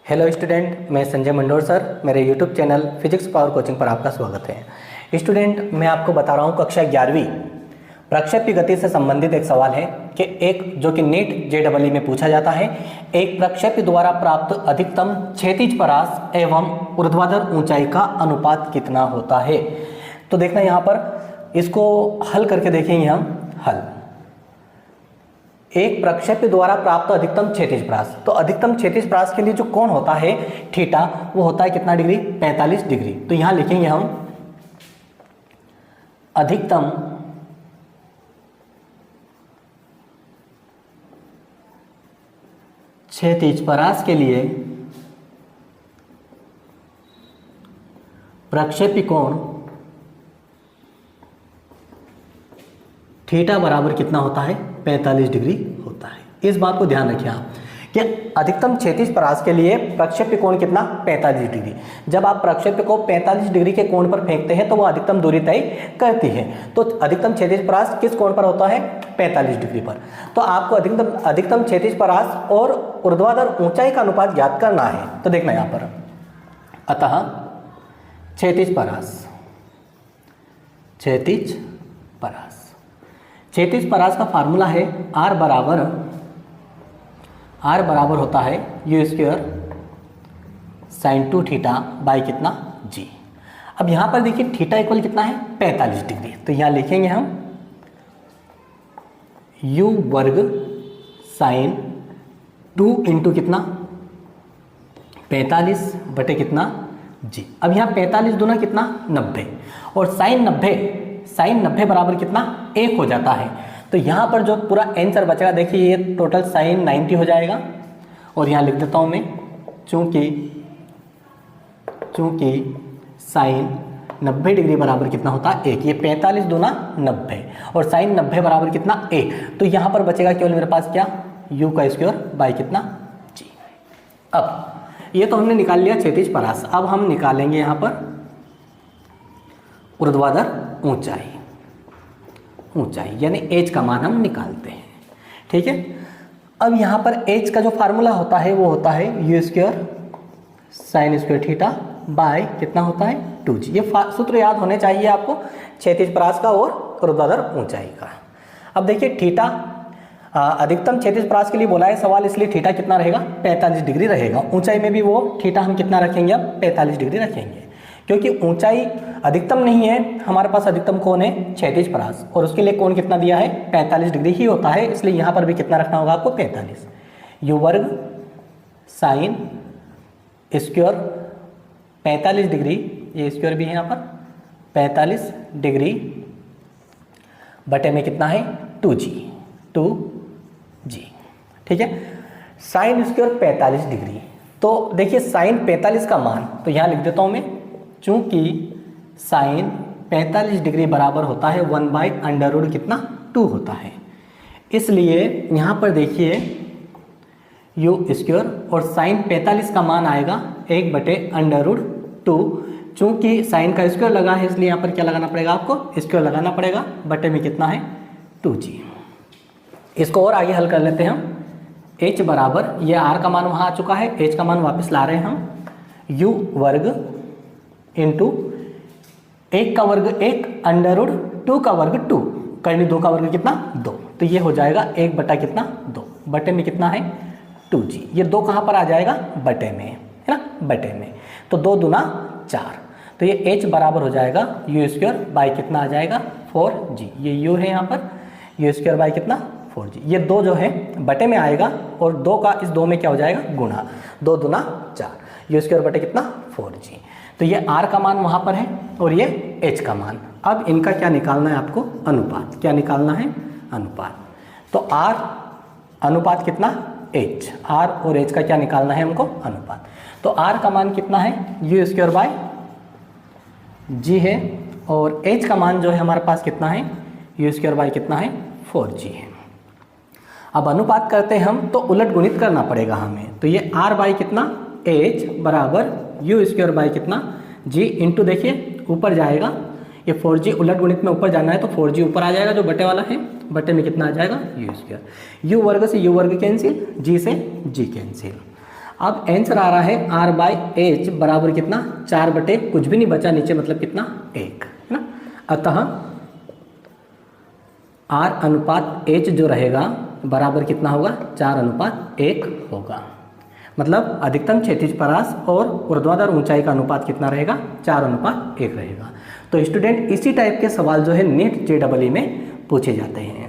Hello student, मैं Sanjay Mandore sir. मेरे YouTube channel physics power coaching पर आपका स्वागत है। स्टूडेंट, मैं आपको बता रहा हूँ कक्षा 11वीं प्रक्षेप्य गति से संबंधित एक सवाल है कि एक जो कि नीट JEE में पूछा जाता है, एक प्रक्षेप्य द्वारा प्राप्त अधिकतम क्षैतिज परास एवं ऊर्ध्वाधर ऊंचाई का अनुपात कितना होता है। तो देखना यहाँ पर इसको हल करके देखेंगे हम। हल एक प्रक्षेप्य द्वारा प्राप्त अधिकतम क्षैतिज परास, तो अधिकतम क्षैतिज परास के लिए जो कोण होता है थीटा, वो होता है कितना डिग्री? 45 डिग्री। तो यहां लिखेंगे हम अधिकतम क्षैतिज परास के लिए प्रक्षेप्य कोण थीटा बराबर कितना होता है? 45 डिग्री होता है। इस बात को ध्यान रखिए आप कि अधिकतम क्षैतिज परास के लिए प्रक्षेप्य कोण कितना? 45 डिग्री। जब आप प्रक्षेप्य को 45 डिग्री के कोण पर फेंकते हैं तो वो अधिकतम दूरी तय करती है। तो अधिकतम क्षैतिज परास किस कोण पर होता है? 45 डिग्री पर। तो आपको अधिकतम क्षैतिज परास और ऊर्ध्वाधर ऊंचाई का अनुपात ज्ञात करना है। तो देखना यहाँ पर, अतः क्षैतिज परास का फार्मूला है R बराबर होता है U square sine 2 theta by कितना? G। अब यहाँ पर देखिए थीटा इक्वल कितना है? 45 डिग्री। तो यहाँ लिखेंगे हम U वर्ग साइन 2 इंटू कितना? 45 बटे कितना? G। अब यहाँ 45 दूना कितना? 90। और साइन 90 बराबर कितना? 1 हो जाता है। तो यहाँ पर जो पूरा आंसर बचेगा, देखिए ये टोटल साइन 90 हो जाएगा। और यहाँ लिख देता हूँ मैं, चूंकि साइन 90 डिग्री बराबर कितना होता है? 1। ये 45 दूना 90 और साइन 90 बराबर कितना? 1। तो यहाँ पर बचेगा केवल मेरे पास क्या? U का स्क्वायर बाई कितना? G। अब ये तो हमने निकाल लिया क्षैतिज परास। अब हम निकालेंगे यहाँ पर ऊर्ध्वाधर ऊंचाई यानी h का मान हम निकालते हैं। ठीक है। अब यहाँ पर h का जो फार्मूला होता है वो होता है U square sine square theta by कितना होता है? 2g। ये सूत्र याद होने चाहिए आपको क्षैतिज परास का और ऊर्ध्वाधर ऊंचाई का। अब देखिए थीटा अधिकतम क्षैतिज परास के लिए बोला है सवाल, इसलिए थीटा कितना रहेगा? 45 डिग्री रहेगा। ऊंचाई में भी वो थीटा हम कितना रखेंगे? अब 45 डिग्री रखेंगे, क्योंकि ऊंचाई अधिकतम नहीं है, हमारे पास अधिकतम कोण है क्षैतिज परास और उसके लिए कोण कितना दिया है? 45 डिग्री ही होता है। इसलिए यहाँ पर भी कितना रखना होगा आपको? 45। U वर्ग साइन स्क्वायर 45 डिग्री, ये स्क्वायर भी है यहाँ पर, 45 डिग्री बटे में कितना है? 2g। ठीक है। साइन स्क्वायर 45 डिग्री, तो देखिए साइन 45 का मान, तो यहाँ लिख देता हूँ मैं, चूंकि साइन 45 डिग्री बराबर होता है 1/√2 कितना? 2 होता है। इसलिए यहाँ पर देखिए U स्क्वायर और साइन 45 का मान आएगा 1/√2। चूंकि साइन का स्क्वायर लगा है इसलिए यहाँ पर क्या लगाना पड़ेगा आपको? स्क्वायर लगाना पड़ेगा। बटे में कितना है? 2g। इसको और आगे हल कर लेते हैं हम। h बराबर, ये r का मान वहाँ आ चुका है, h का मान वापस ला रहे हैं हम। U वर्ग इंटू 1 का वर्ग 1 √2 का वर्ग 2 करनी 2 का वर्ग कितना? 2। तो ये हो जाएगा 1 बटा कितना? 2 बटे में कितना है? 2g। ये 2 कहाँ पर आ जाएगा? बटे में, है ना? बटे में। तो 2 दूना 4। तो ये h बराबर हो जाएगा U स्क्वायर बाई कितना आ जाएगा? 4g। ये U है यहाँ पर, U स्क्वायर बाई कितना? 4g। ये 2 जो है बटे में आएगा और 2 का इस 2 में क्या हो जाएगा? गुणा। 2 दूना 4, U स्क्वायर बटे कितना? 4g। तो ये r का मान वहाँ पर है और ये h का मान। अब इनका क्या निकालना है आपको? अनुपात। क्या निकालना है? अनुपात। तो r अनुपात कितना? h। r और h का क्या निकालना है हमको? अनुपात। तो r का मान कितना है? U स्क्वायर बाय g है और h का मान जो है हमारे पास कितना है? U स्क्वायर बाय कितना है? 4g है। अब अनुपात करते हैं हम तो उलट गुणित करना पड़ेगा हमें। तो ये r बाई कितना? h बराबर U स्क्वायर बाई कितना? g इंटू देखिए ऊपर जाएगा, ये 4g उलट गुणित में ऊपर जाना है तो 4g ऊपर आ जाएगा जो बटे वाला है, बटे में कितना आ जाएगा? U square. U वर्ग से U वर्ग कैंसिल, G से G कैंसिल। अब आंसर आ रहा है R/H बराबर कितना, 4 बटे कुछ भी नहीं बचा नीचे, मतलब कितना 1, है ना। अतः R/H जो रहेगा बराबर कितना होगा, 4/1 होगा। मतलब अधिकतम क्षैतिज परास और ऊर्ध्वाधर ऊंचाई का अनुपात कितना रहेगा, 4/1 रहेगा। तो स्टूडेंट इसी टाइप के सवाल जो है नेट JEE में पूछे जाते हैं।